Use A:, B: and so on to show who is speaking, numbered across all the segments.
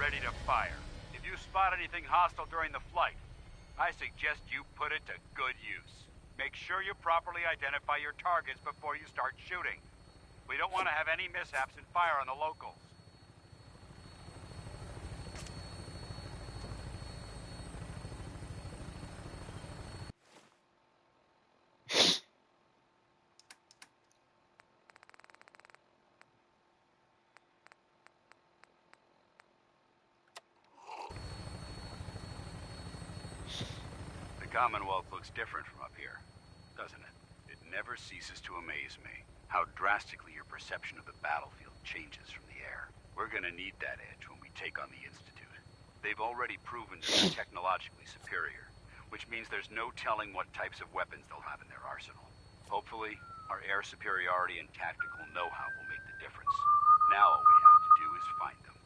A: ready to fire. If you spot anything hostile during the flight, I suggest you put it to good use. Make sure you properly identify your targets before you start shooting. We don't want to have any mishaps and fire on the locals. The Commonwealth looks different from up here, doesn't it? It never ceases to amaze me how drastically your perception of the battlefield changes from the air. We're gonna need that edge when we take on the Institute. They've already proven that they're technologically superior, which means there's no telling what types of weapons they'll have in their arsenal. Hopefully, our air superiority and tactical know-how will make the difference. Now all we have to do is find them.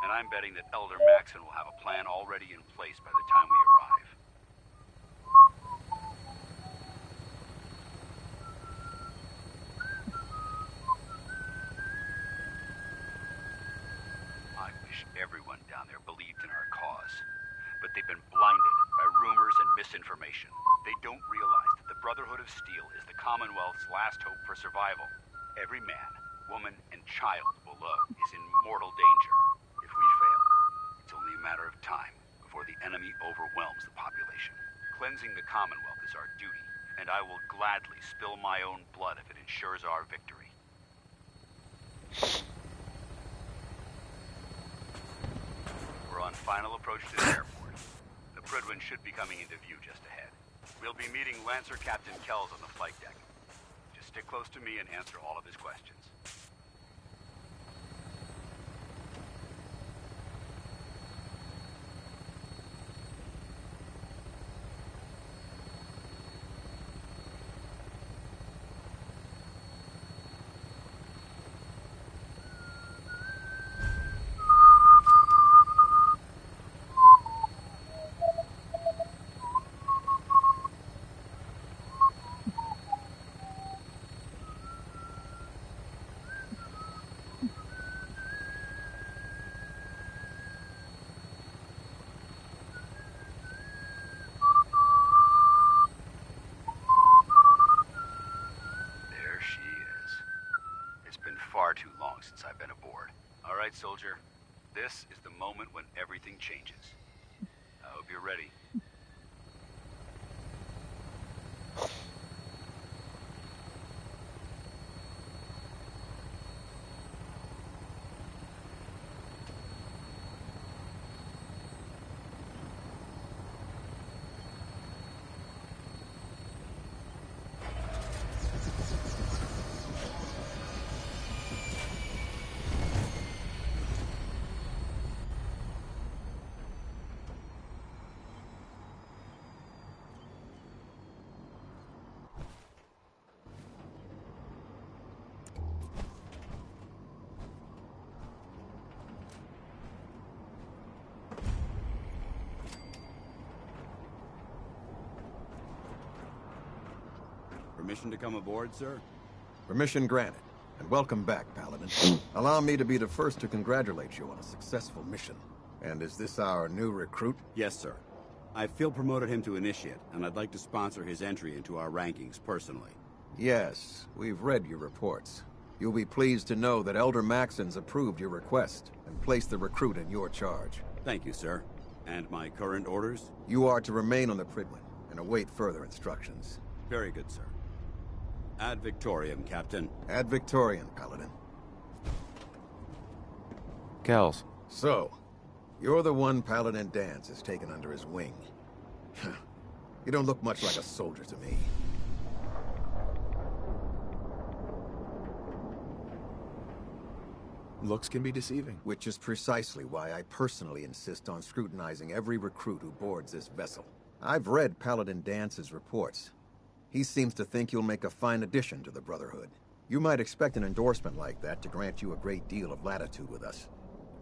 A: And I'm betting that Elder Maxson will have a plan already in place by the time we arrive. I wish everyone down there believed in our cause. But they've been blinded by rumors and misinformation. They don't realize that the Brotherhood of Steel is the Commonwealth's last hope for survival. Every man, woman, and child below is in mortal danger. If we fail, it's only a matter of time before the enemy overwhelms the population. Cleansing the Commonwealth is our duty, and I will gladly spill my own blood if it ensures our victory. We're on final approach to the airport. The Prydwen should be coming into view just ahead. We'll be meeting Lancer Captain Kells on the flight deck. Just stick close to me and answer all of his questions. Far too long since I've been aboard. All right, soldier. This is the moment when everything changes. I hope you're ready.
B: Permission to come aboard, sir?
C: Permission granted, and welcome back, Paladin. Allow me to be the first to congratulate you on a successful mission. And is this our new recruit?
B: Yes, sir. I feel promoted him to initiate, and I'd like to sponsor his entry into our rankings personally.
C: Yes, we've read your reports. You'll be pleased to know that Elder Maxson's approved your request and placed the recruit in your charge.
B: Thank you, sir. And my current orders?
C: You are to remain on the Prydwen and await further instructions.
B: Very good, sir. Ad Victoriam, Captain.
C: Ad Victoriam, Paladin.
D: Kells.
C: So, you're the one Paladin Danse has taken under his wing. You don't look much like a soldier to me.
D: Looks can be deceiving.
C: Which is precisely why I personally insist on scrutinizing every recruit who boards this vessel. I've read Paladin Dance's reports. He seems to think you'll make a fine addition to the Brotherhood. You might expect an endorsement like that to grant you a great deal of latitude with us.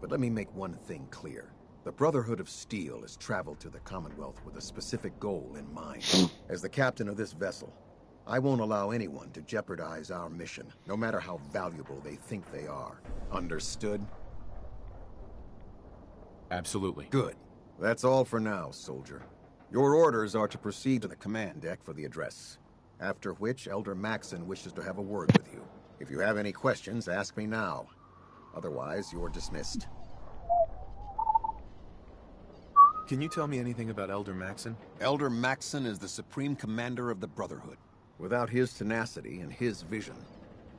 C: But let me make one thing clear. The Brotherhood of Steel has traveled to the Commonwealth with a specific goal in mind. As the captain of this vessel, I won't allow anyone to jeopardize our mission, no matter how valuable they think they are. Understood?
D: Absolutely.
C: Good. That's all for now, soldier. Your orders are to proceed to the command deck for the address. After which, Elder Maxson wishes to have a word with you. If you have any questions, ask me now. Otherwise, you're dismissed.
D: Can you tell me anything about Elder Maxson?
C: Elder Maxson is the Supreme Commander of the Brotherhood. Without his tenacity and his vision,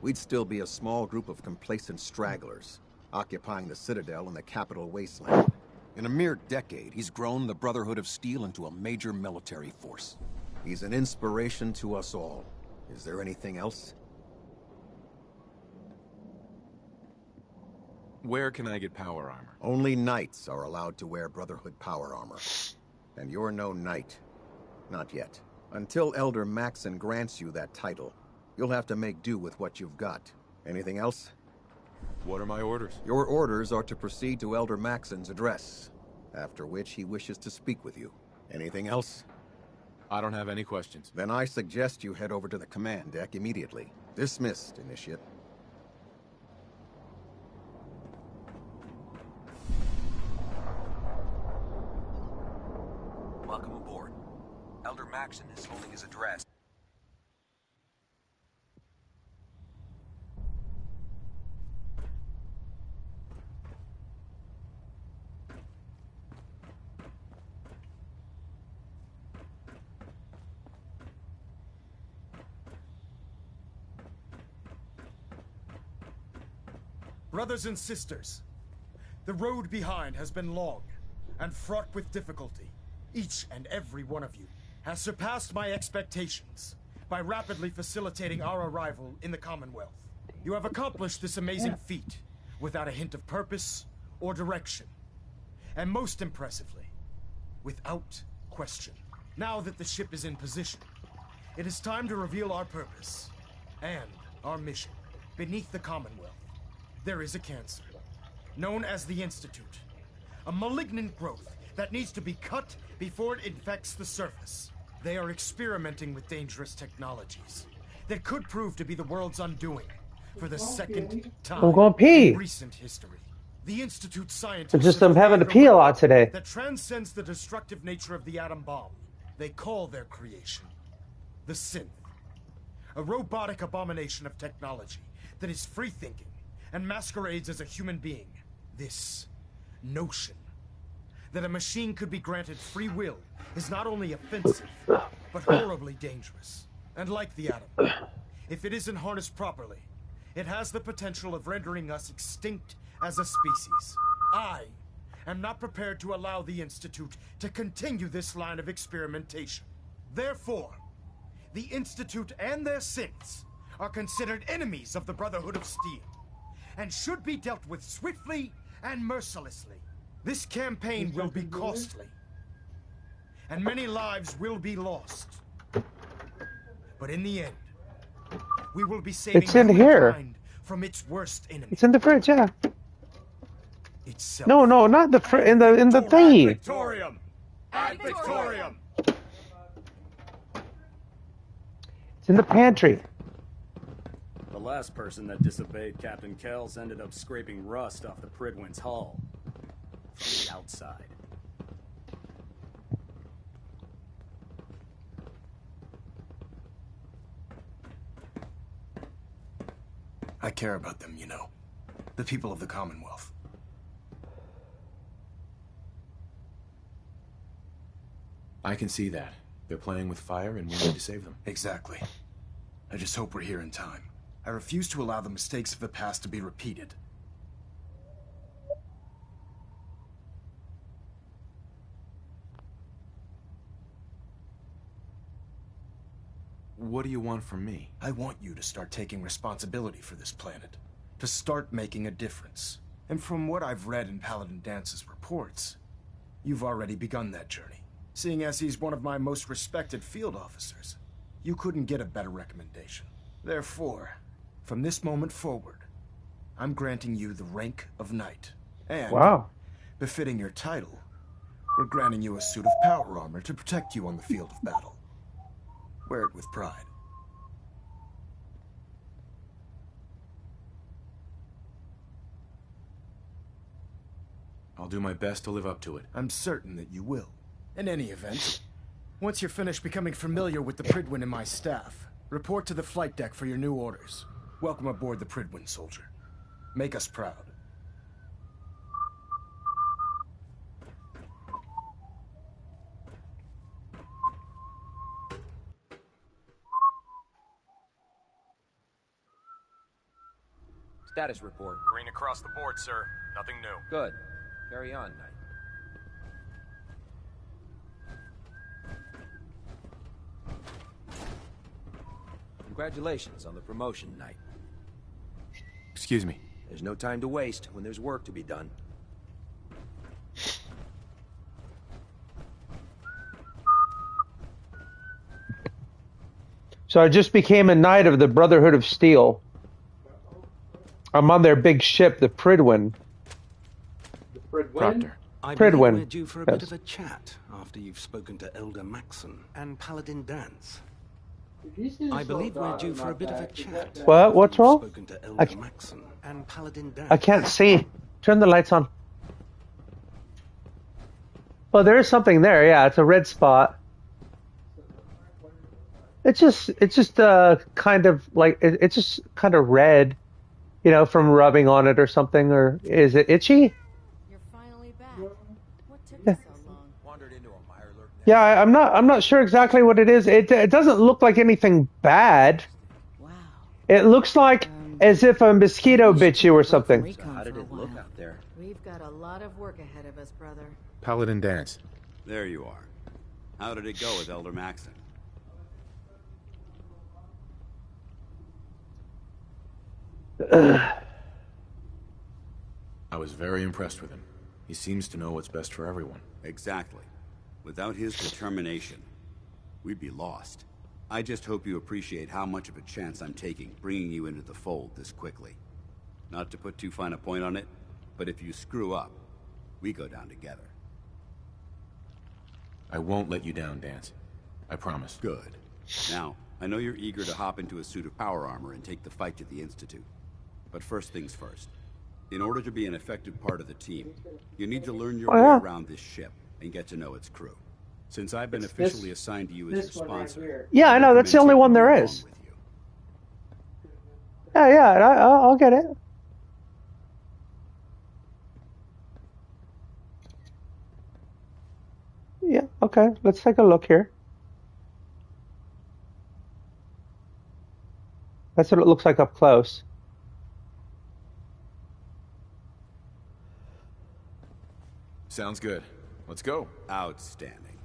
C: we'd still be a small group of complacent stragglers, occupying the Citadel and the Capital Wasteland. In a mere decade, he's grown the Brotherhood of Steel into a major military force. He's an inspiration to us all. Is there anything else?
D: Where can I get power armor?
C: Only knights are allowed to wear Brotherhood power armor. And you're no knight. Not yet. Until Elder Maxson grants you that title, you'll have to make do with what you've got. Anything else?
D: What are my orders?
C: Your orders are to proceed to Elder Maxson's address, after which he wishes to speak with you. Anything else?
D: I don't have any questions.
C: Then I suggest you head over to the command deck immediately. Dismissed, Initiate.
E: Welcome aboard. Elder Maxson is holding his address.
F: Brothers and sisters, the road behind has been long and fraught with difficulty. Each and every one of you has surpassed my expectations by rapidly facilitating our arrival in the Commonwealth. You have accomplished this amazing feat without a hint of purpose or direction. And most impressively, without question. Now that the ship is in position, it is time to reveal our purpose and our mission. Beneath the Commonwealth, there is a cancer, known as the Institute. A malignant growth that needs to be cut before it infects the surface. They are experimenting with dangerous technologies that could prove to be the world's undoing for the second time
G: I'm going pee.
F: in recent history. The Institute scientists
G: It's just I'm having to pee a lot today.
F: that transcends the destructive nature of the atom bomb. They call their creation the Synth, a robotic abomination of technology that is free-thinking and masquerades as a human being. This notion that a machine could be granted free will is not only offensive, but horribly dangerous. And like the atom, if it isn't harnessed properly, it has the potential of rendering us extinct as a species. I am not prepared to allow the Institute to continue this line of experimentation. Therefore, the Institute and their synths are considered enemies of the Brotherhood of Steel, and should be dealt with swiftly and mercilessly. This campaign will be costly, and many lives will be lost. But in the end, we will be saving
G: It's in here.
F: humankind from its worst enemy,
G: It's in the fridge, yeah.
F: itself.
G: No, not the in the thingy.
F: Victorium! Ad Victorium!
G: It's in the pantry.
H: The last person that disobeyed Captain Kells ended up scraping rust off the Pridwin's hull. From the outside.
F: I care about them, you know. The people of the Commonwealth.
D: I can see that. They're playing with fire and we need to save them.
F: Exactly. I just hope we're here in time. I refuse to allow the mistakes of the past to be repeated.
D: What do you want from me?
F: I want you to start taking responsibility for this planet. To start making a difference. And from what I've read in Paladin Dance's reports, you've already begun that journey. Seeing as he's one of my most respected field officers, you couldn't get a better recommendation. Therefore, from this moment forward, I'm granting you the rank of Knight. And,
G: Wow.
F: befitting your title, we're granting you a suit of power armor to protect you on the field of battle. Wear it with pride.
D: I'll do my best to live up to it.
F: I'm certain that you will. In any event, once you're finished becoming familiar with the Prydwen and my staff, report to the flight deck for your new orders. Welcome aboard the Prydwen, soldier. Make us proud.
E: Status report.
I: Green across the board, sir. Nothing new.
E: Good. Carry on, Knight. Congratulations on the promotion, Knight.
D: Excuse me.
E: There's no time to waste when there's work to be done.
G: So I just became a knight of the Brotherhood of Steel. I'm on their big ship, the Prydwen.
D: Proctor.
J: I believe
G: Prydwen.
J: we're due for a bit of a chat after you've spoken to Elder Maxon and Paladin Dance. I believe we're due for a bit of a chat.
G: What? What's wrong?
J: Spoken to
G: I
J: Elder
G: c-
J: Maxon and Paladin Dance.
G: I can't see. Turn the lights on. Well, there is something there. Yeah, it's a red spot. It's just kind of like it's just kind of red, you know, from rubbing on it or something. Or is it itchy?
K: You're finally back. What took you so long?
E: Wandered into a Mirelurk nest.
G: Yeah, I'm not sure exactly what it is. It doesn't look like anything bad.
K: Wow.
G: It looks like as if a mosquito bit you or something.
E: How did it look out there?
K: We've got a lot of work ahead of us, brother.
D: Paladin Dance.
B: There you are. How did it go with Elder Maxon?
D: I was very impressed with him. He seems to know what's best for everyone.
B: Exactly. Without his determination, we'd be lost. I just hope you appreciate how much of a chance I'm taking bringing you into the fold this quickly. Not to put too fine a point on it, but if you screw up, we go down together.
D: I won't let you down, Dance. I promise.
B: Good. Now, I know you're eager to hop into a suit of power armor and take the fight to the Institute. But first things first. In order to be an effective part of the team, you need to learn your way around this ship and get to know its crew. Since I've been officially assigned to you as your sponsor...
G: Yeah, I know. That's the only one there is. Yeah, I'll get it. Yeah, okay. Let's take a look here. That's what it looks like up close.
D: Sounds good. Let's go.
B: Outstanding.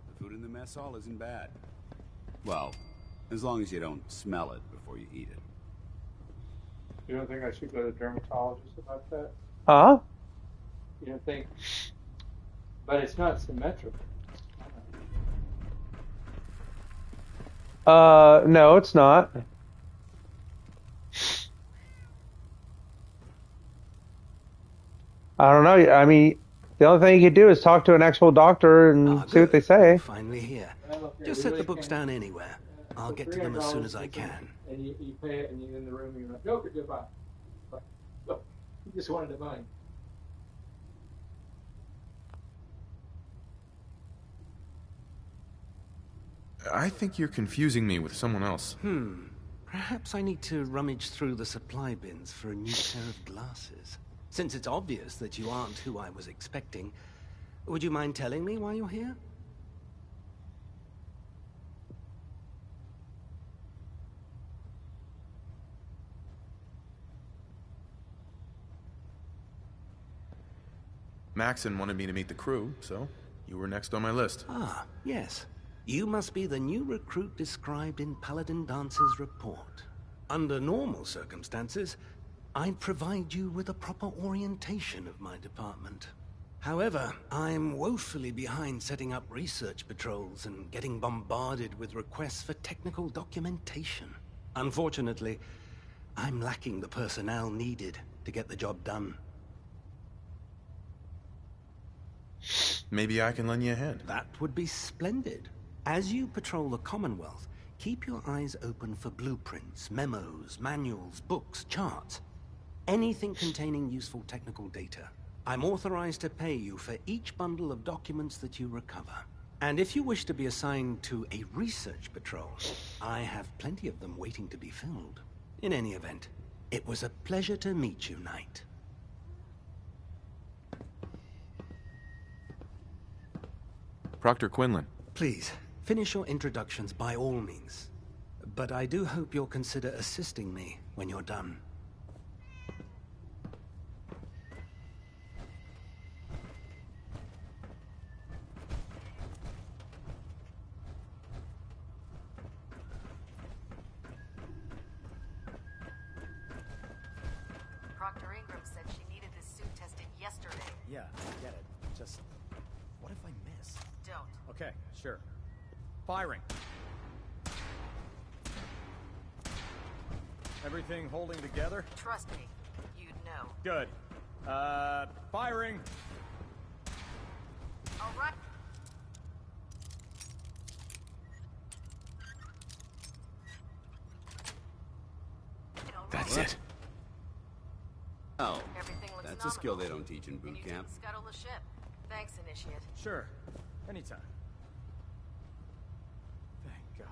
B: The food in the mess hall isn't bad. Well, as long as you don't smell it before you eat it.
L: You don't think I should go to the dermatologist about that?
G: Huh?
L: You don't think? But it's not symmetrical.
G: No, it's not. I don't know. I mean, the only thing you could do is talk to an actual doctor and see what they say.
J: Finally here. Just set the books down anywhere. I'll get to them as soon as I can.
L: And you pay it, and you're in the room, and you're like, Joker, goodbye. Look, you just wanted the money.
D: I think you're confusing me with someone else.
J: Perhaps I need to rummage through the supply bins for a new pair of glasses. Since it's obvious that you aren't who I was expecting, would you mind telling me why you're here?
D: Maxon wanted me to meet the crew, so you were next on my list.
J: Ah, yes. You must be the new recruit described in Paladin Dance's report. Under normal circumstances, I'd provide you with a proper orientation of my department. However, I'm woefully behind setting up research patrols and getting bombarded with requests for technical documentation. Unfortunately, I'm lacking the personnel needed to get the job done.
D: Maybe I can lend you a hand.
J: That would be splendid. As you patrol the Commonwealth, keep your eyes open for blueprints, memos, manuals, books, charts. Anything containing useful technical data. I'm authorized to pay you for each bundle of documents that you recover. And if you wish to be assigned to a research patrol, I have plenty of them waiting to be filled. In any event, it was a pleasure to meet you, Knight.
D: Proctor Quinlan.
J: Please, finish your introductions by all means. But I do hope you'll consider assisting me when you're done.
K: Proctor Ingram said she needed this suit tested yesterday.
H: Yeah, I get it. Just, what if I miss?
K: Don't.
H: Okay, sure. Firing. Everything holding together?
K: Trust me, you'd know.
H: Good. Firing.
K: All right.
D: That's it.
B: Oh,
K: Everything looks
B: that's a skill they
K: nominal.
B: don't teach in
K: And
B: boot
K: you
B: camp.
K: didn't scuttle the ship. Thanks, Initiate.
H: Sure. Anytime. Thank God.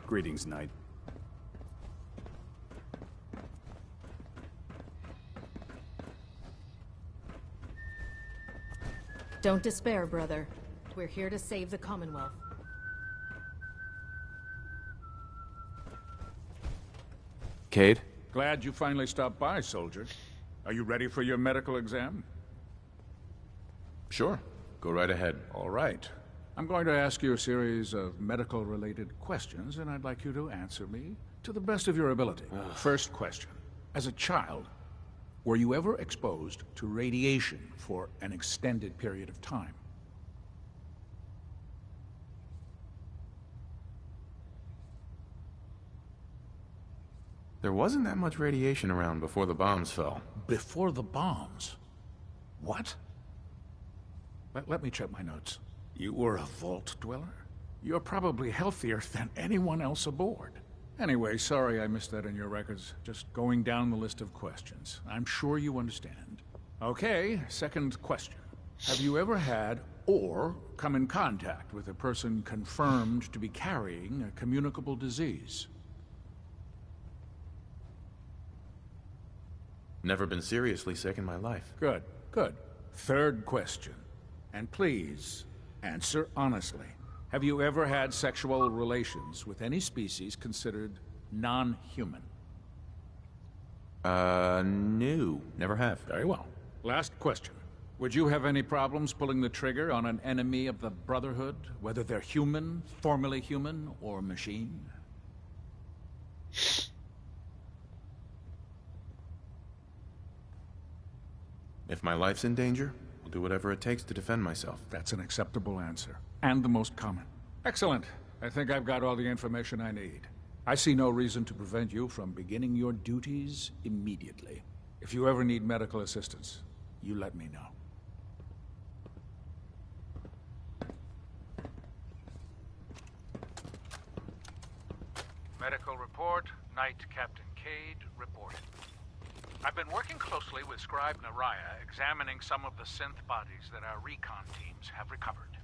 A: Greetings, Knight.
M: Don't despair, brother. We're here to save the Commonwealth.
D: Cade?
N: Glad you finally stopped by, soldier. Are you ready for your medical exam?
D: Sure. Go right ahead.
N: All right. I'm going to ask you a series of medical-related questions, and I'd like you to answer me to the best of your ability. First question. As a child, were you ever exposed to radiation for an extended period of time?
D: There wasn't that much radiation around before the bombs fell.
N: Before the bombs? What? Let me check my notes. You were a vault dweller? You're probably healthier than anyone else aboard. Anyway, sorry I missed that in your records. Just going down the list of questions. I'm sure you understand. Okay, second question. Have you ever had or come in contact with a person confirmed to be carrying a communicable disease?
D: Never been seriously sick in my life.
N: Good, good. Third question. And please, answer honestly. Have you ever had sexual relations with any species considered non-human?
D: No. Never have.
N: Very well. Last question. Would you have any problems pulling the trigger on an enemy of the Brotherhood, whether they're human, formerly human, or machine?
D: If my life's in danger, I'll do whatever it takes to defend myself.
N: That's an acceptable answer. And the most common. Excellent. I think I've got all the information I need. I see no reason to prevent you from beginning your duties immediately. If you ever need medical assistance, you let me know.
O: Medical report, Knight Captain Cade reporting. I've been working closely with Scribe Naraya, examining some of the synth bodies that our recon teams have recovered.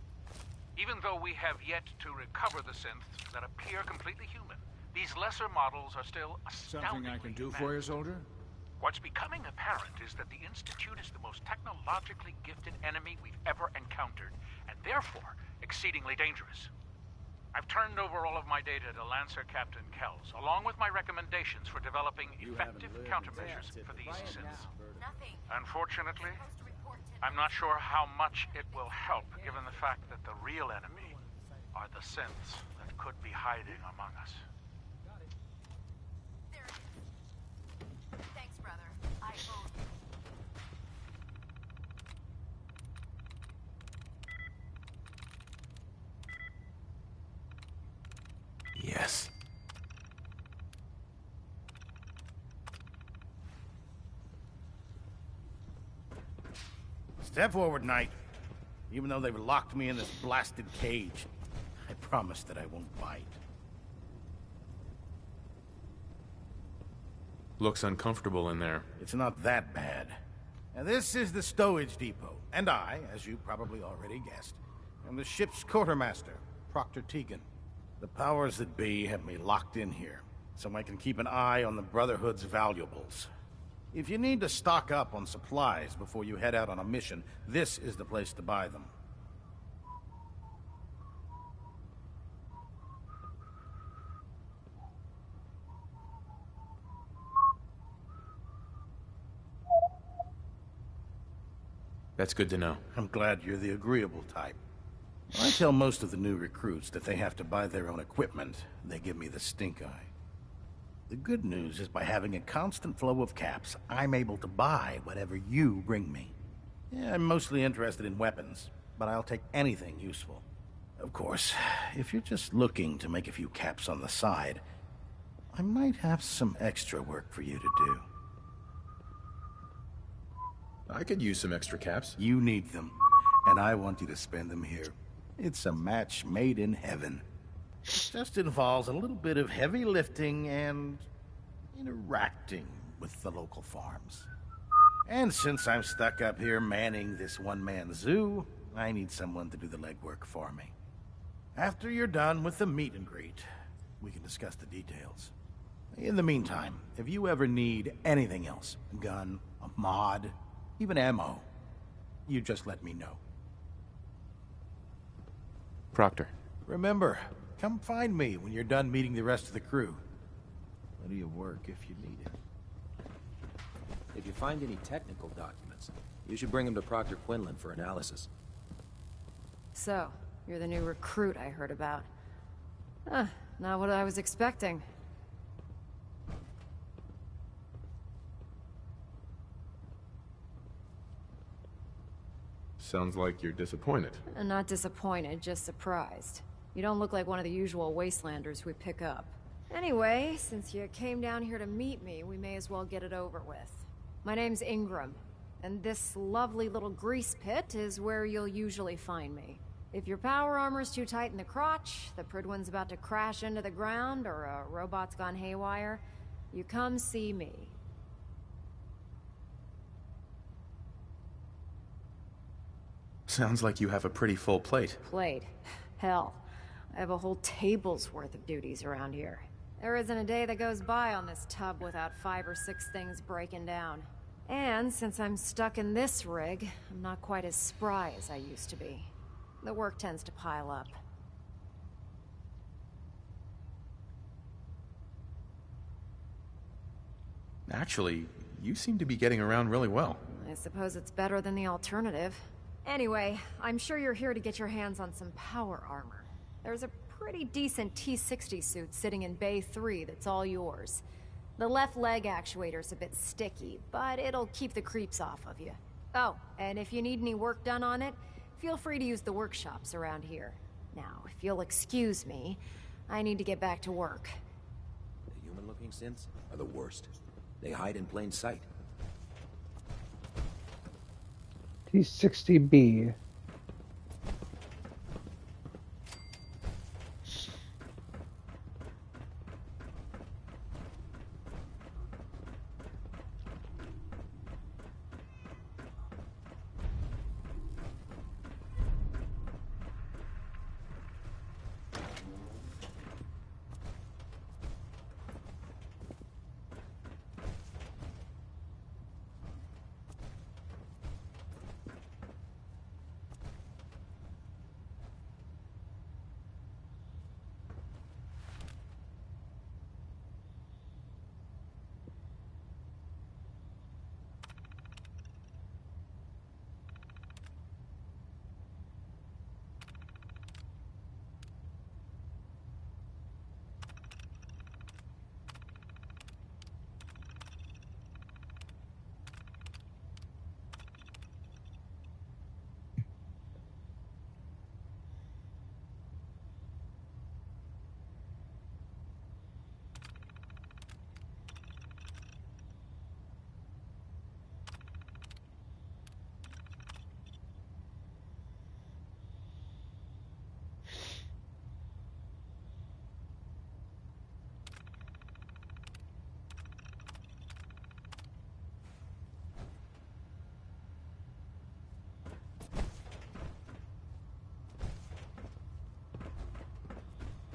O: Even though we have yet to recover the synths that appear completely human, these lesser models are still astoundingly
N: Something I can do for you, soldier?
O: What's becoming apparent is that the Institute is the most technologically gifted enemy we've ever encountered, and therefore exceedingly dangerous. I've turned over all of my data to Lancer Captain Kells, along with my recommendations for developing effective countermeasures for these synths. Unfortunately, I'm not sure how much it will help, given the fact that the real enemy are the synths that could be hiding among us.
K: There it is. Thanks, brother. I owe you.
D: Yes.
P: Step forward, Knight. Even though they've locked me in this blasted cage, I promise that I won't bite.
D: Looks uncomfortable in there.
P: It's not that bad. Now, this is the stowage depot, and I, as you probably already guessed, am the ship's quartermaster, Proctor Tegan. The powers that be have me locked in here, so I can keep an eye on the Brotherhood's valuables. If you need to stock up on supplies before you head out on a mission, this is the place to buy them.
D: That's good to know.
P: I'm glad you're the agreeable type. I tell most of the new recruits that they have to buy their own equipment. They give me the stink eye. The good news is by having a constant flow of caps, I'm able to buy whatever you bring me. Yeah, I'm mostly interested in weapons, but I'll take anything useful. Of course, if you're just looking to make a few caps on the side, I might have some extra work for you to do.
D: I could use some extra caps.
P: You need them, and I want you to spend them here. It's a match made in heaven. It just involves a little bit of heavy lifting and interacting with the local farms. And since I'm stuck up here manning this one-man zoo, I need someone to do the legwork for me. After you're done with the meet and greet, we can discuss the details. In the meantime, if you ever need anything else, a gun, a mod, even ammo, you just let me know.
D: Proctor.
P: Remember, come find me when you're done meeting the rest of the crew. Plenty of work if you need it.
E: If you find any technical documents, you should bring them to Proctor Quinlan for analysis.
M: So, you're the new recruit I heard about. Not what I was expecting.
D: Sounds like you're disappointed.
M: Not disappointed, just surprised. You don't look like one of the usual wastelanders we pick up. Anyway, since you came down here to meet me, we may as well get it over with. My name's Ingram, and this lovely little grease pit is where you'll usually find me. If your power armor's too tight in the crotch, the Prydwen's about to crash into the ground, or a robot's gone haywire, you come see me.
D: Sounds like you have a pretty full plate.
M: Plate? Hell, I have a whole table's worth of duties around here. There isn't a day that goes by on this tub without 5 or 6 things breaking down. And since I'm stuck in this rig, I'm not quite as spry as I used to be. The work tends to pile up.
D: Actually, you seem to be getting around really well.
M: I suppose it's better than the alternative. Anyway, I'm sure you're here to get your hands on some power armor. There's a pretty decent T-60 suit sitting in Bay 3 that's all yours. The left leg actuator's a bit sticky, but it'll keep the creeps off of you. Oh, and if you need any work done on it, feel free to use the workshops around here. Now, if you'll excuse me, I need to get back to work.
E: The human-looking synths are the worst. They hide in plain sight.
G: T-60B.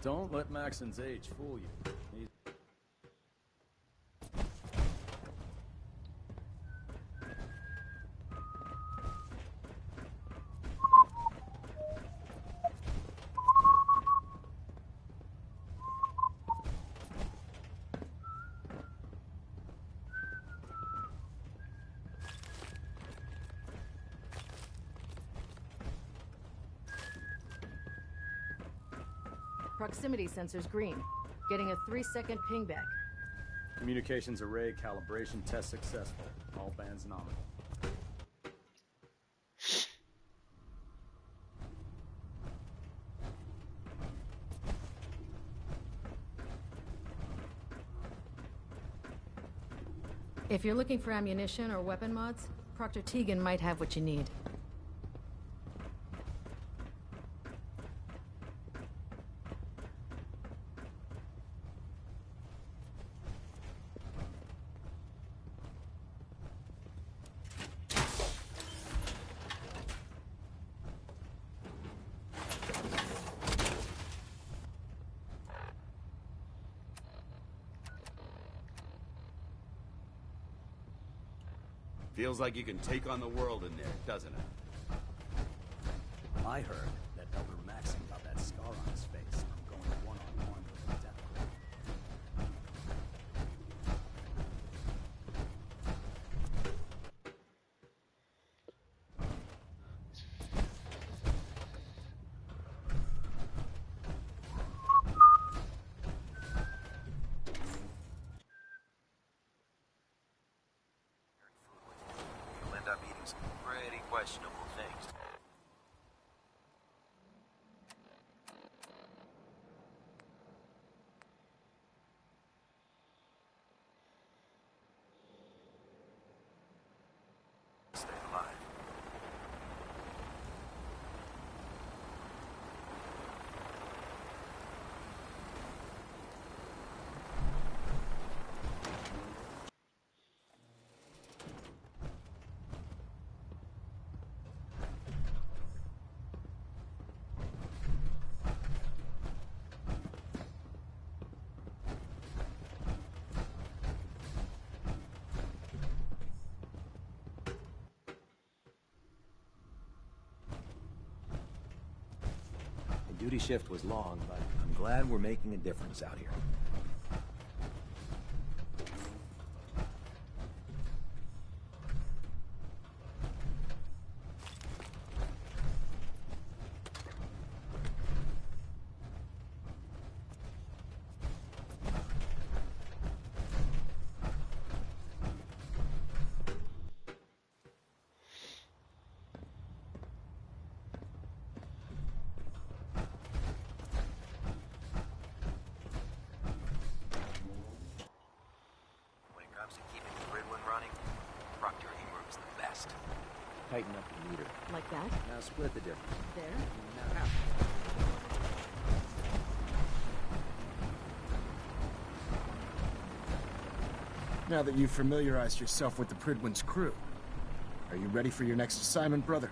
H: Don't let Maxon's age fool you.
Q: Proximity sensor's green. Getting a 3-second ping back.
H: Communications array calibration test successful. All bands nominal.
Q: If you're looking for ammunition or weapon mods, Proctor Tegan might have what you need.
B: Feels like you can take on the world in there, doesn't it?
H: I heard that Elder Maxon got that scar on his face from going one-on-one with the Death Group.
E: You'll end up eating some pretty questionable things. Stay alive. The duty shift was long, but I'm glad we're making a difference out here. When it comes to keeping the Gridwin running, Proctor Ingram's the best. Tighten up the meter.
Q: Like that?
E: Now split the difference.
Q: There?
E: Now half.
F: Now that you've familiarized yourself with the Pridwin's crew, are you ready for your next assignment, brother?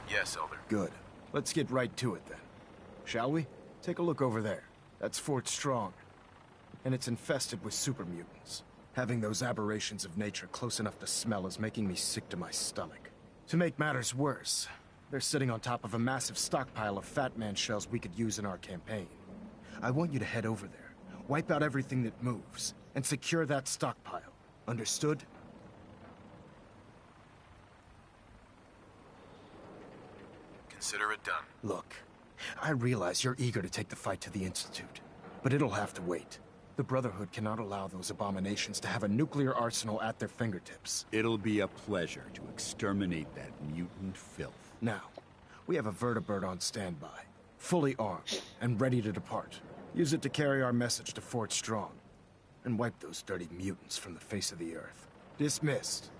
P: Yes, Elder.
F: Good. Let's get right to it then. Shall we? Take a look over there. That's Fort Strong. And it's infested with super mutants. Having those aberrations of nature close enough to smell is making me sick to my stomach. To make matters worse, they're sitting on top of a massive stockpile of Fat Man shells we could use in our campaign. I want you to head over there, wipe out everything that moves, and secure that stockpile. Understood?
P: Consider it done.
F: Look, I realize you're eager to take the fight to the Institute, but it'll have to wait. The Brotherhood cannot allow those abominations to have a nuclear arsenal at their fingertips.
B: It'll be a pleasure to exterminate that mutant filth.
F: Now, we have a vertibird on standby, fully armed and ready to depart. Use it to carry our message to Fort Strong, and wipe those dirty mutants from the face of the earth. Dismissed.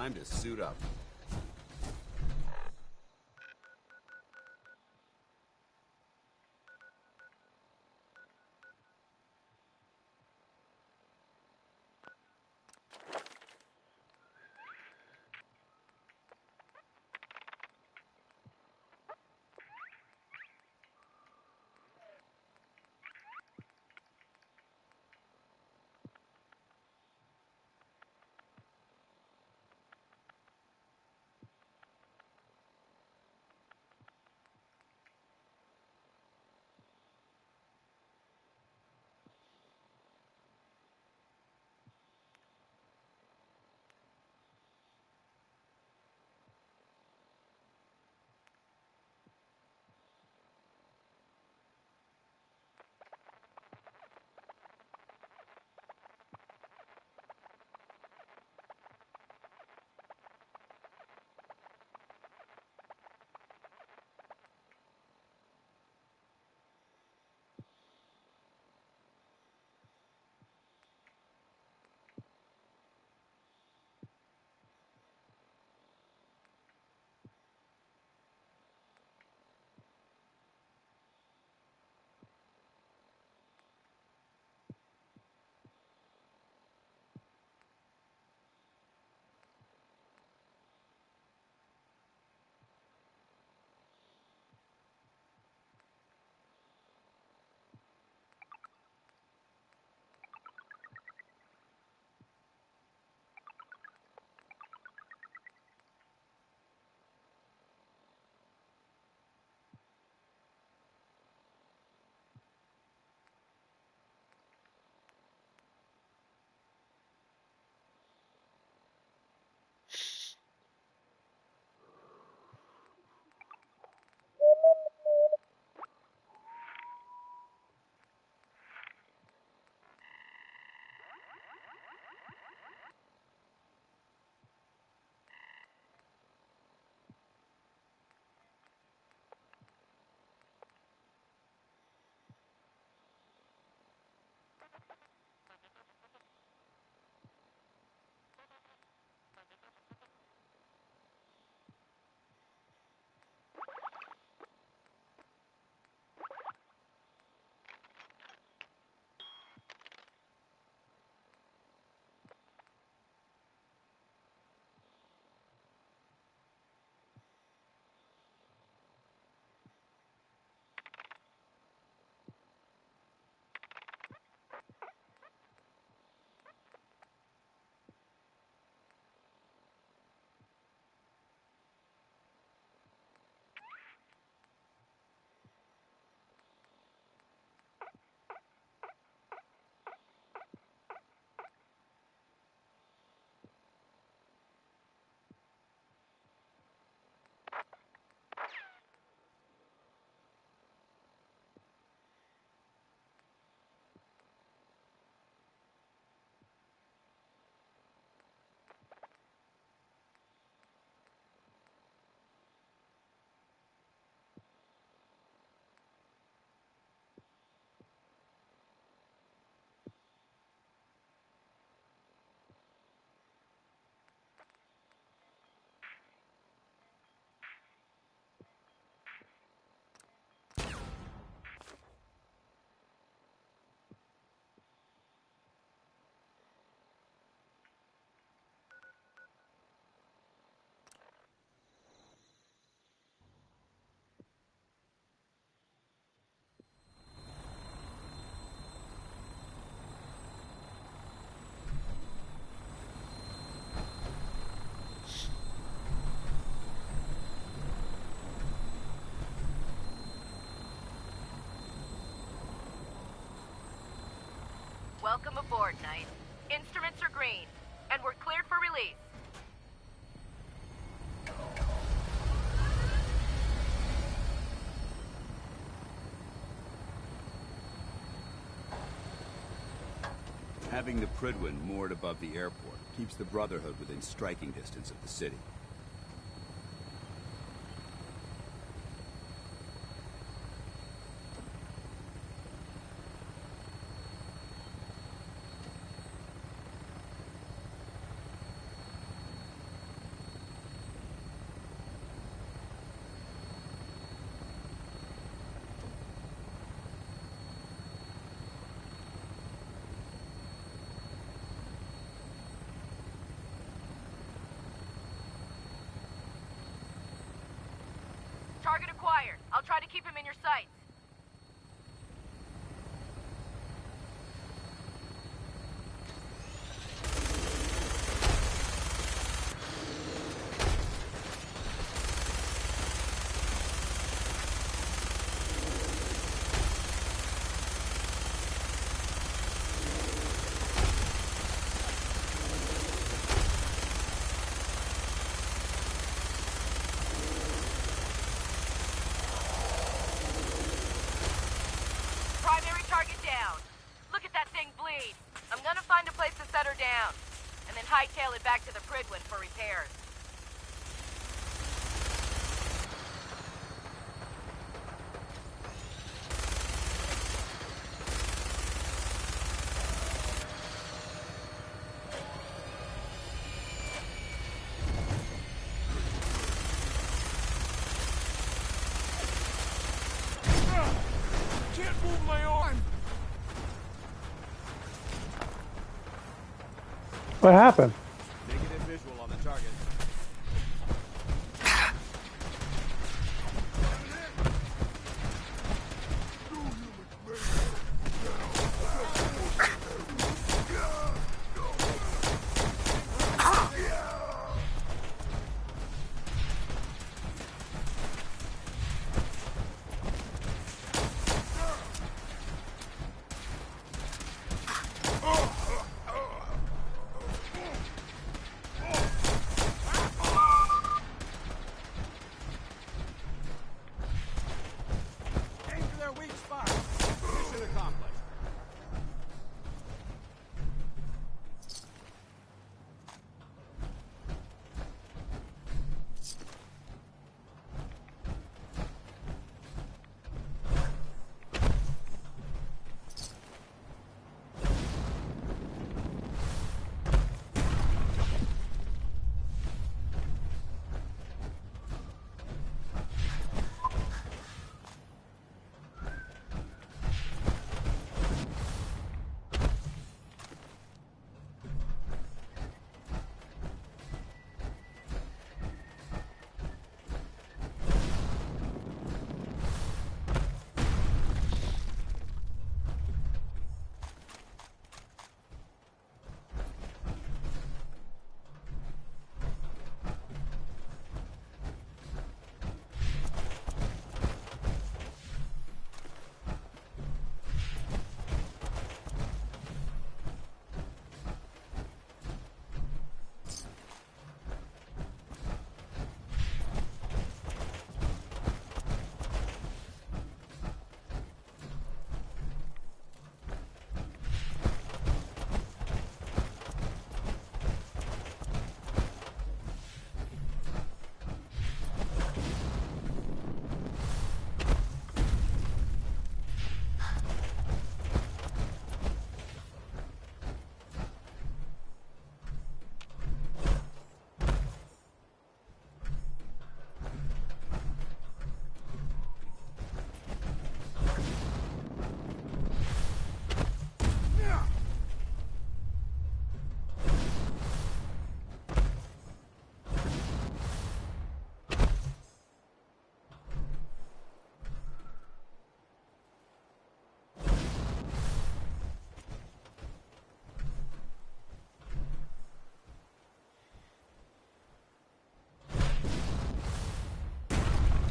B: Time to suit up.
R: Welcome aboard, Knight. Instruments are green, and we're cleared for release.
B: Having the Prydwen moored above the airport keeps the Brotherhood within striking distance of the city.
R: try to keep him in your sights. Hightail it back to the Prydwen for repairs.
N: Can't move my arm.
G: What happened?
B: Negative visual on the target.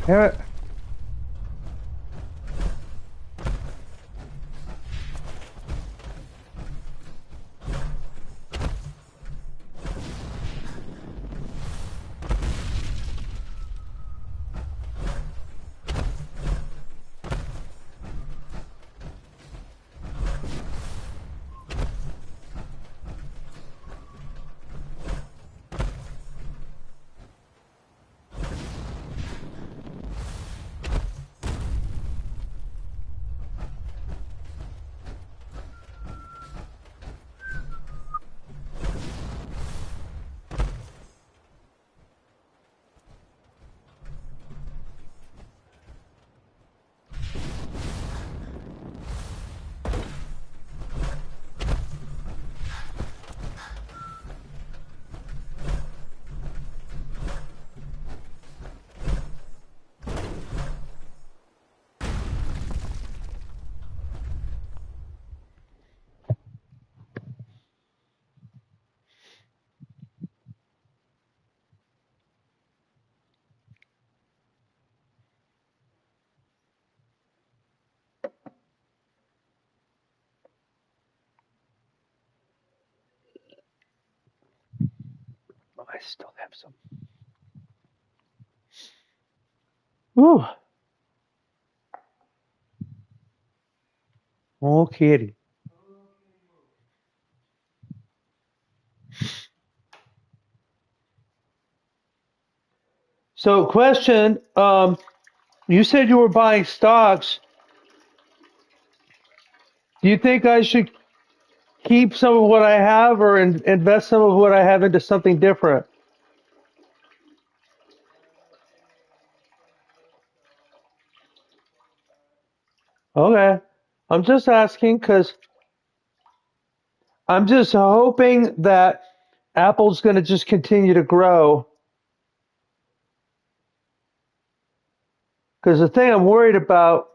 G: Damn it. I still have some. Ooh. Oh, kitty. So, question. You said you were buying stocks. Do you think I should keep some of what I have or invest some of what I have into something different? Okay. I'm just asking because I'm just hoping that Apple's going to just continue to grow. Because the thing I'm worried about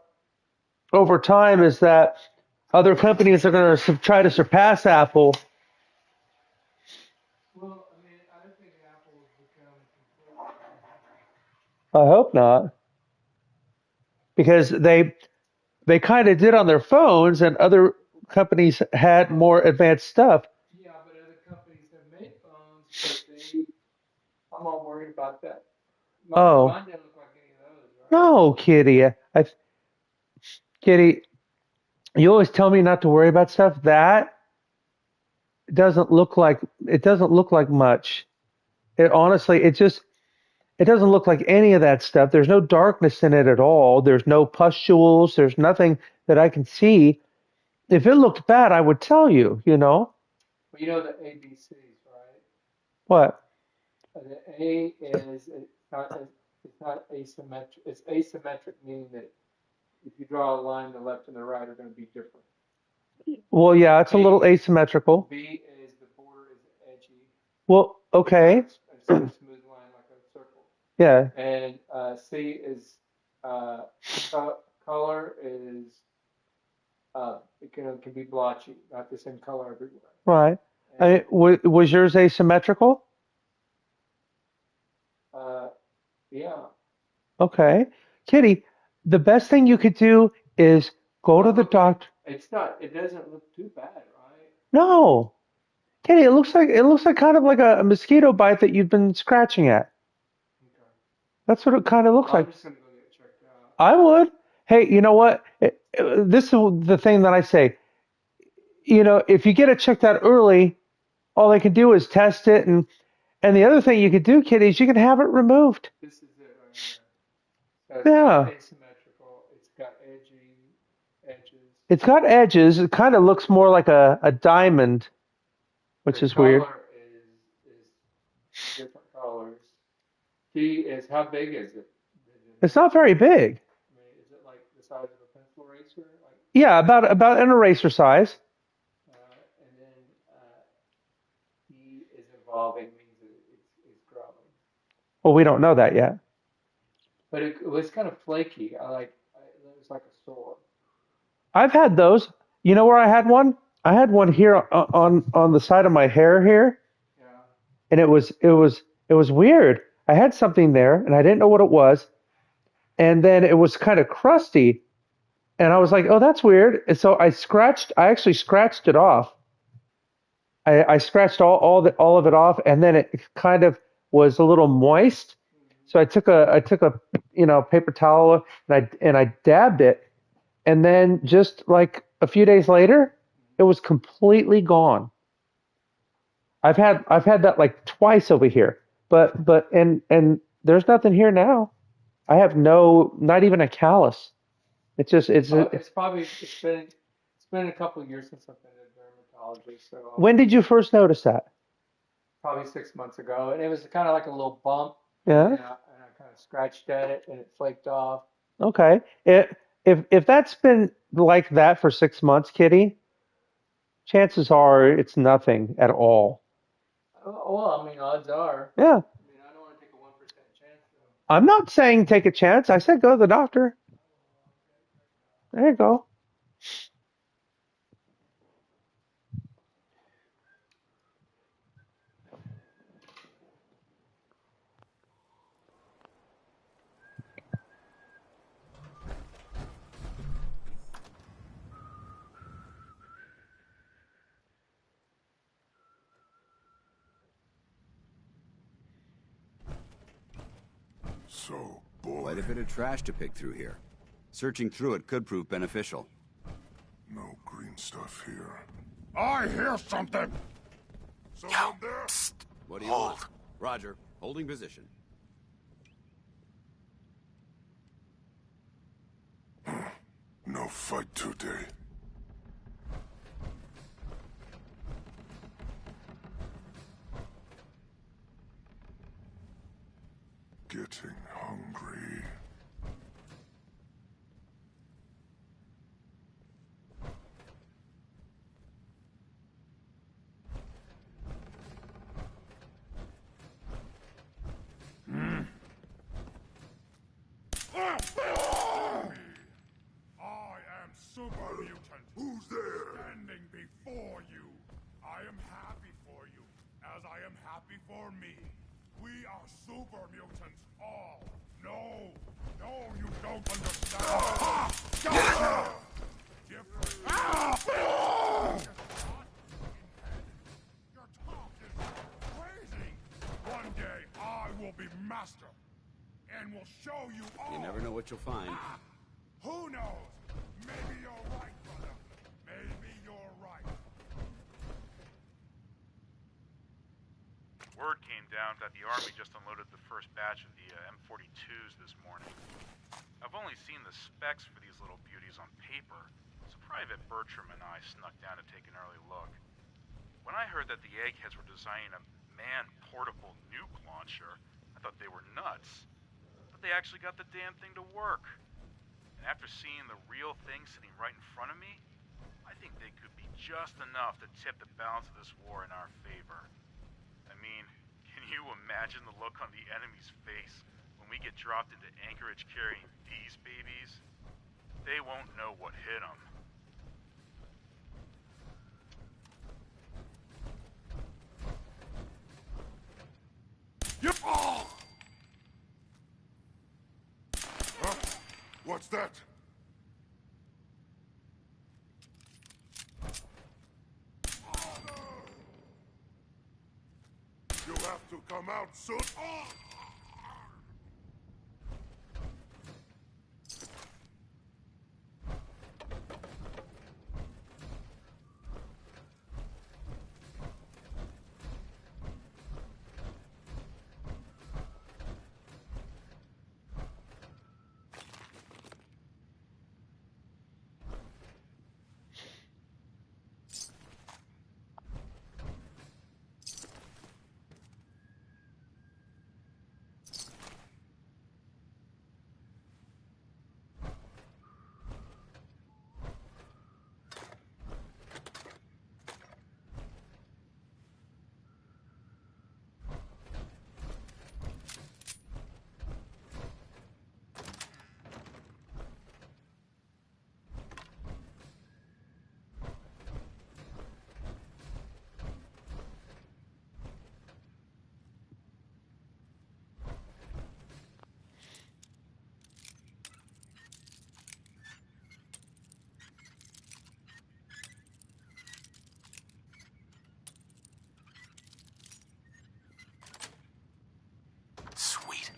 G: over time is that other companies are going to try to surpass Apple.
L: Well, I mean, I don't think Apple has become
G: I hope not. Because they kind of did on their phones, and other companies had more advanced stuff.
L: yeah, but other companies have made phones, but they I'm all worried about that.
G: Oh,
L: Mine didn't look like any of those, right?
G: no, Kitty. Kitty, you always tell me not to worry about stuff. That doesn't look like much. It honestly, it doesn't look like any of that stuff. There's no darkness in it at all. There's no pustules. There's nothing that I can see. If it looked bad, I would tell you, you know?
L: Well, you know the ABCs, right?
G: What?
L: The A is it's not asymmetric. It's asymmetric, meaning that if you draw a line, the left and the right are going to be different.
G: Well, yeah, it's a little asymmetrical.
L: B is the border is edgy.
G: Well, okay.
L: It's a smooth line like a circle.
G: Yeah.
L: And C is color is it can be blotchy, not the same color everywhere.
G: Right. Was yours asymmetrical?
L: Yeah.
G: Okay. Kitty, the best thing you could do is go to the doctor.
L: It's not. It doesn't look too bad, right?
G: No. Kitty, it looks like kind of like a mosquito bite that you've been scratching at.
L: Okay.
G: That's what it kind of looks
L: I'm
G: like.
L: just gonna go get checked out.
G: I would. Hey, you know what? This is the thing that I say. You know, if you get it checked out early, all they can do is test it, and the other thing you could do, Kitty, is you can have it removed.
L: This is it right here.
G: Yeah.
L: It's asymmetrical. It's got edges.
G: It's got edges. It kind of looks more like a diamond, which is weird.
L: Color is different colors. D is how big is it?
G: It's not very big.
L: I mean, is it like the size of a pencil eraser? Like,
G: Yeah, about an eraser size.
L: and then E is evolving, means it's growing.
G: Well, we don't know that yet.
L: But it was kind of flaky. It was like a sore.
G: I've had those. You know where I had one? I had one here on the side of my hair here.
L: Yeah.
G: And it was weird. I had something there and I didn't know what it was. And then it was kind of crusty. And I was like, "Oh, that's weird." And so I actually scratched it off. I scratched all of it off, and then it kind of was a little moist. So I took a paper towel and I dabbed it, and then just like a few days later, it was completely gone. I've had that like twice over here, but and there's nothing here now. I have not even a callus. It's
L: been a couple of years since I've been to a dermatologist. So
G: When did you first notice that?
L: probably 6 months ago, and it was kind of like a little bump.
G: Yeah.
L: And I kind of scratched at it, and it flaked off.
G: Okay. If that's been like that for 6 months, Kitty, chances are it's nothing at all.
L: Well, I mean, odds are.
G: Yeah.
L: I mean, I don't want to take a 1% chance, though.
G: I'm not saying take a chance. I said go to the doctor. There you go.
S: So boring.
B: Quite a bit of trash to pick through here. Searching through it could prove beneficial.
S: No green stuff here. I hear something! Someone there?
B: Psst. What do you want? Roger. Holding position.
S: No fight today. Getting hungry. Super mutant. Who's there? Standing before you. I am happy for you, as I am happy for me. We are super mutants, all. No, you don't understand. Gotcha! Different. Your talk is crazy. One day I will be master, and will show you all.
B: You never know what you'll find.
S: Who knows? Maybe you're right, brother. Maybe you're right.
I: Word came down that the Army just unloaded the first batch of the M42s this morning. I've only seen the specs for these little beauties on paper, so Private Bertram and I snuck down to take an early look. When I heard that the Eggheads were designing a man-portable nuke launcher, I thought they were nuts. But they actually got the damn thing to work. And after seeing the real thing sitting right in front of me, I think they could be just enough to tip the balance of this war in our favor. I mean, can you imagine the look on the enemy's face when we get dropped into Anchorage carrying these babies? They won't know what hit them.
S: Yep. What's that? You have to come out soon.
J: Sweet.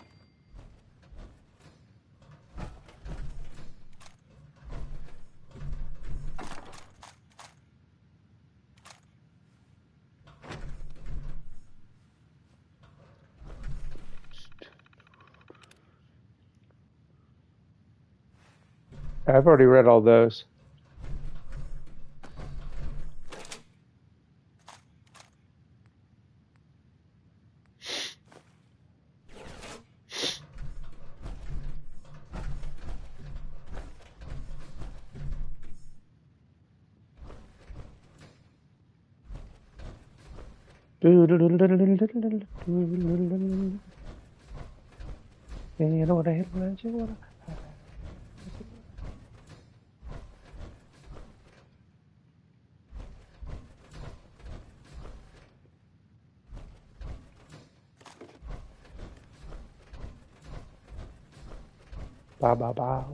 G: I've already read all those. You know what I hate about you? Ba ba ba.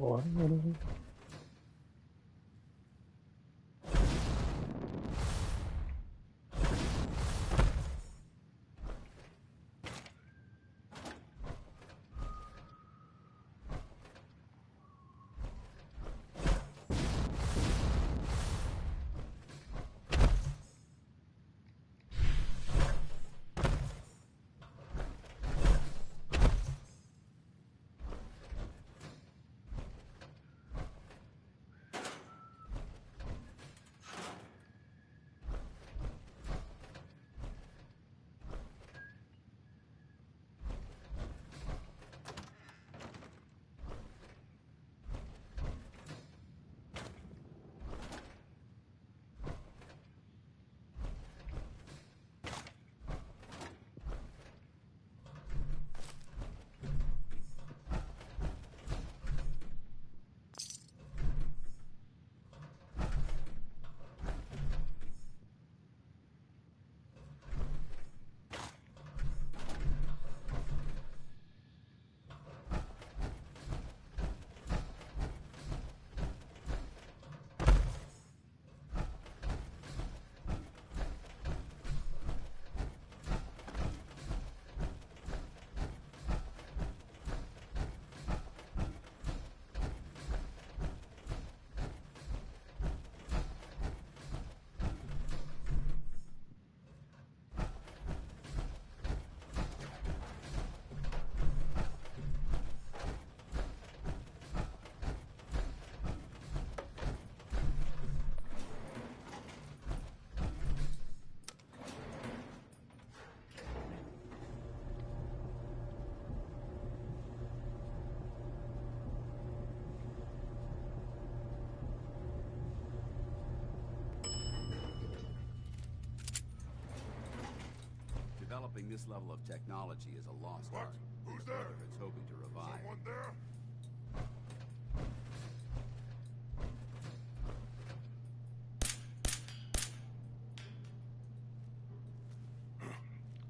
B: this level of technology is a lost art.
S: Who's there?
B: It's hoping to revive.
S: Someone there?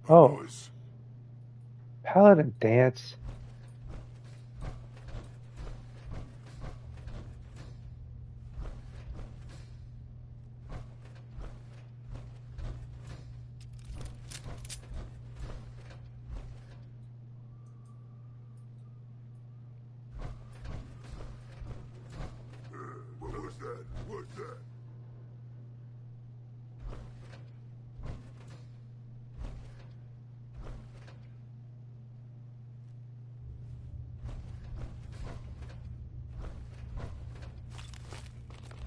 G: Oh. Paladin Danse.
S: What's that? What's that?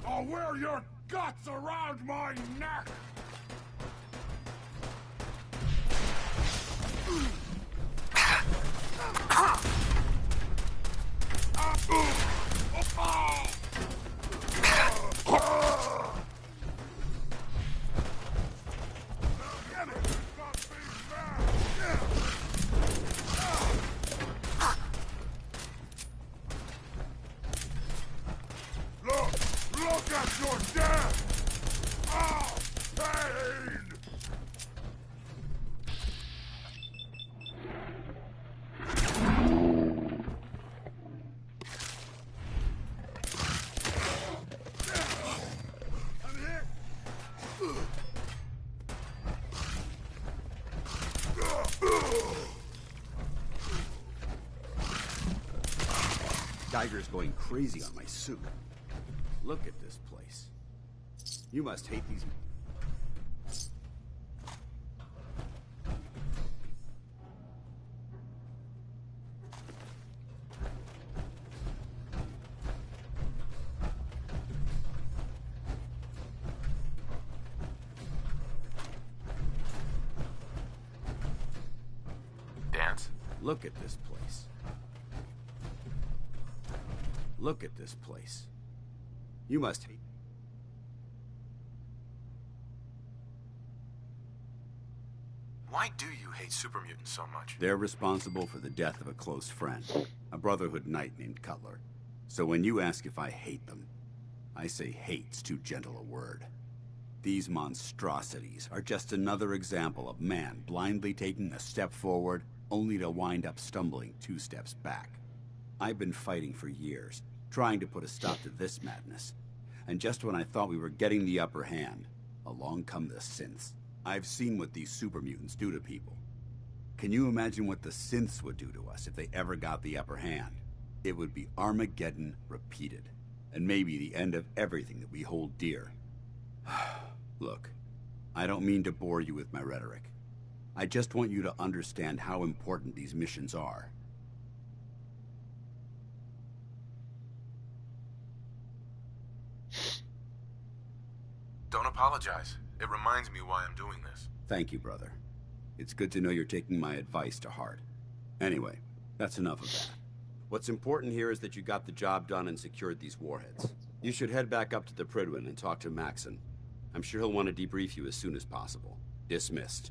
S: I'll wear your guts around my neck! Look at your death! Oh, pain!
B: Geiger's going crazy on my suit. Look at this place. You must hate these...
D: Danse.
B: Look at this place. Look at this place. You must hate...
D: Why do you hate super mutants so much?
B: They're responsible for the death of a close friend, a Brotherhood knight named Cutler. So when you ask if I hate them, I say hate's too gentle a word. These monstrosities are just another example of man blindly taking a step forward, only to wind up stumbling 2 steps back. I've been fighting for years, trying to put a stop to this madness. And just when I thought we were getting the upper hand, along come the synths. I've seen what these super mutants do to people. Can you imagine what the synths would do to us if they ever got the upper hand? It would be Armageddon repeated, and maybe the end of everything that we hold dear. Look, I don't mean to bore you with my rhetoric. I just want you to understand how important these missions are.
D: Don't apologize. It reminds me why I'm doing this.
B: Thank you, brother. It's good to know you're taking my advice to heart. Anyway, that's enough of that. What's important here is that you got the job done and secured these warheads. You should head back up to the Prydwen and talk to Maxson. I'm sure he'll want to debrief you as soon as possible. Dismissed.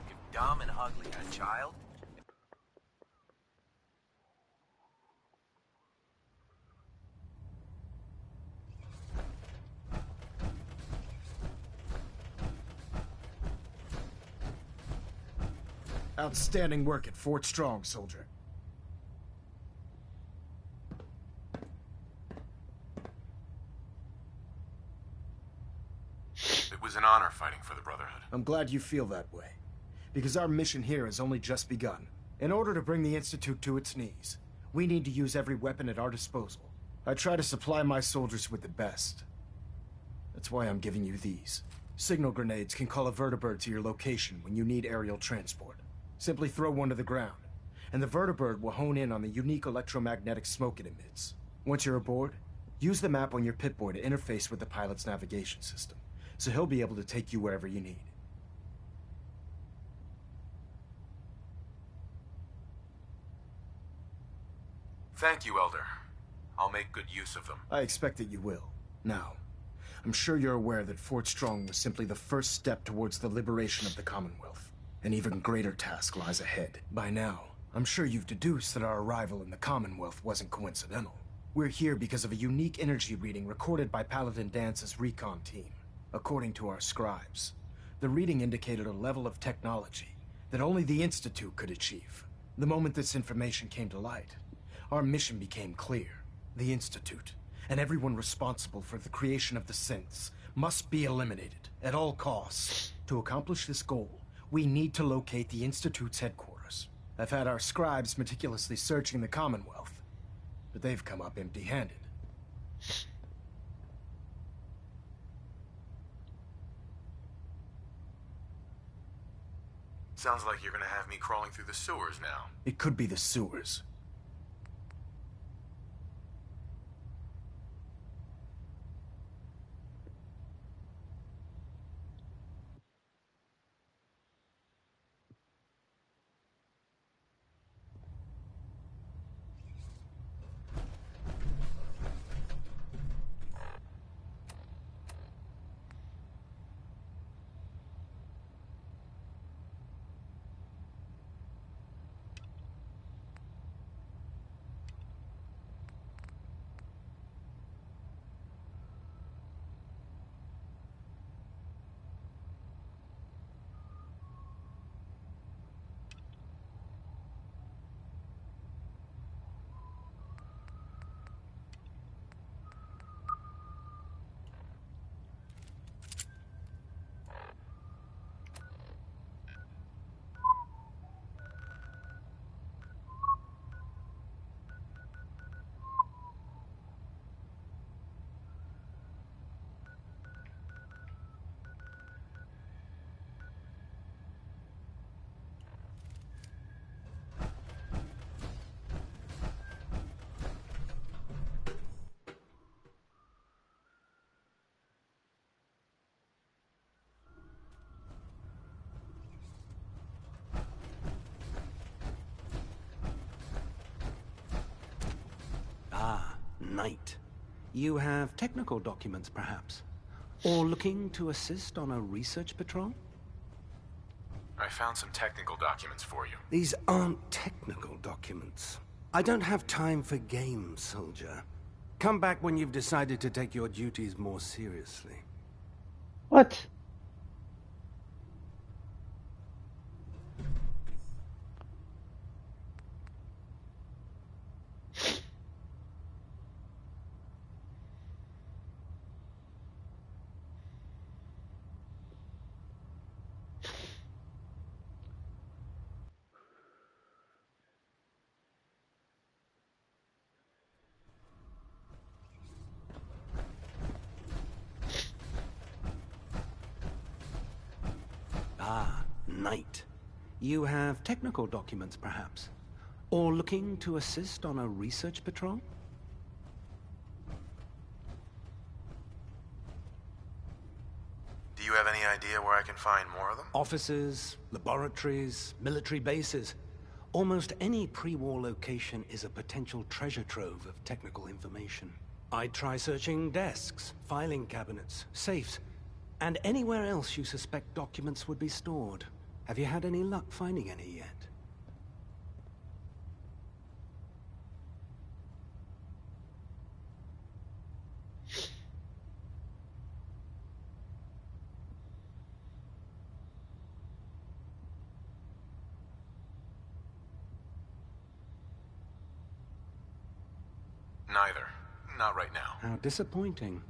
E: If Dom and Ugly had a child,
F: Outstanding work at Fort Strong, soldier.
D: It was an honor fighting for the Brotherhood.
F: I'm glad you feel that way, because our mission here has only just begun. In order to bring the Institute to its knees, we need to use every weapon at our disposal. I try to supply my soldiers with the best. That's why I'm giving you these. Signal grenades can call a vertibird to your location when you need aerial transport. Simply throw one to the ground, and the vertibird will hone in on the unique electromagnetic smoke it emits. Once you're aboard, use the map on your Pip-Boy to interface with the pilot's navigation system, so he'll be able to take you wherever you need.
D: Thank you, Elder. I'll make good use of them.
F: I expect that you will. Now, I'm sure you're aware that Fort Strong was simply the first step towards the liberation of the Commonwealth. An even greater task lies ahead. By now, I'm sure you've deduced that our arrival in the Commonwealth wasn't coincidental. We're here because of a unique energy reading recorded by Paladin Dance's recon team. According to our scribes, the reading indicated a level of technology that only the Institute could achieve. The moment this information came to light, our mission became clear. The Institute, and everyone responsible for the creation of the synths, must be eliminated at all costs. To accomplish this goal, we need to locate the Institute's headquarters. I've had our scribes meticulously searching the Commonwealth, but they've come up empty-handed.
D: Sounds like you're gonna have me crawling through the sewers now.
F: It could be the sewers.
J: Knight. You have technical documents, perhaps? Or looking to assist on a research patrol?
D: I found some technical documents for you.
J: These aren't technical documents. I don't have time for games, soldier. Come back when you've decided to take your duties more seriously.
G: What?
J: Ah, Knight. You have technical documents, perhaps? Or looking to assist on a research patrol?
D: Do you have any idea where I can find more of them?
J: Offices, laboratories, military bases. Almost any pre-war location is a potential treasure trove of technical information. I'd try searching desks, filing cabinets, safes, and anywhere else you suspect documents would be stored. Have you had any luck finding any yet?
D: Neither. Not right now.
J: How disappointing.